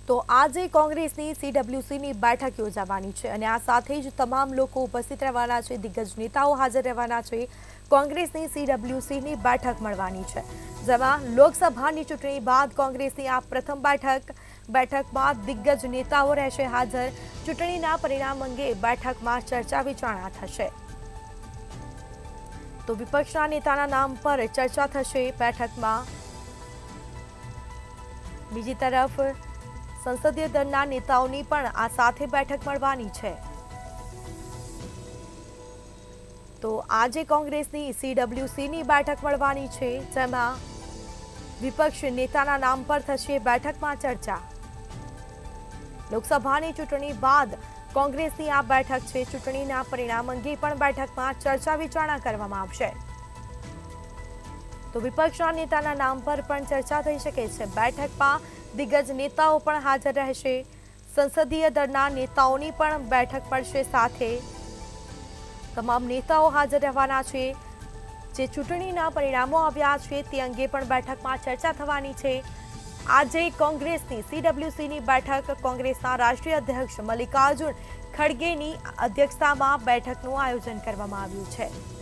તો આજે કોંગ્રેસની સીડબ્લ્યુસીની બેઠક યોજાવાની છે અને આ સાથે જ તમામ લોકો ઉપસ્થિત રહેવાના છે, દિગ્ગજ નેતાઓ હાજર રહેવાના છે। કોંગ્રેસની સીડબ્લ્યુસીની બેઠક મળવાની છે, જેમાં લોકસભાની ચૂંટણી બાદ કોંગ્રેસની આ પ્રથમ બેઠકમાં દિગ્ગજ નેતાઓ રહેશે હાજર। ચૂંટણીના પરિણામ અંગે બેઠકમાં ચર્ચા વિચારણા થશે। તો વિપક્ષના નેતાના નામ પર ચર્ચા થશે બેઠકમાં। બીજી તરફ સંસદીય દળના નેતાઓની પણ આ સાથે બેઠક મળવાની છે। તો આજે કોંગ્રેસની સીડબ્લ્યુસીની બેઠક મળવાની છે, જેમાં વિપક્ષ નેતાના નામ પર થશે બેઠકમાં ચર્ચા। લોકસભાની ચૂંટણી બાદ કોંગ્રેસની આ બેઠક છે, ચૂંટણીના પરિણામ અંગે પણ બેઠકમાં ચર્ચા વિચારણા કરવામાં આવશે। તો વિપક્ષના નેતાના નામ પર પણ ચર્ચા થઈ શકે છે। બેઠકમાં દિગ્ગજ નેતાઓ પણ હાજર રહેશે, સંસદીય દળના નેતાઓની પણ બેઠક પડશે સાથે। તમામ નેતાઓ હાજર રહેવાના છે। જે ચૂંટણીના પરિણામો આવ્યા છે તે અંગે પણ બેઠકમાં ચર્ચા થવાની છે। આજે કોંગ્રેસની સીડબ્લ્યુસીની બેઠક કોંગ્રેસના રાષ્ટ્રીય અધ્યક્ષ મલ્લિકાર્જુન ખડગેની અધ્યક્ષતામાં બેઠકનું આયોજન કરવામાં આવ્યું છે।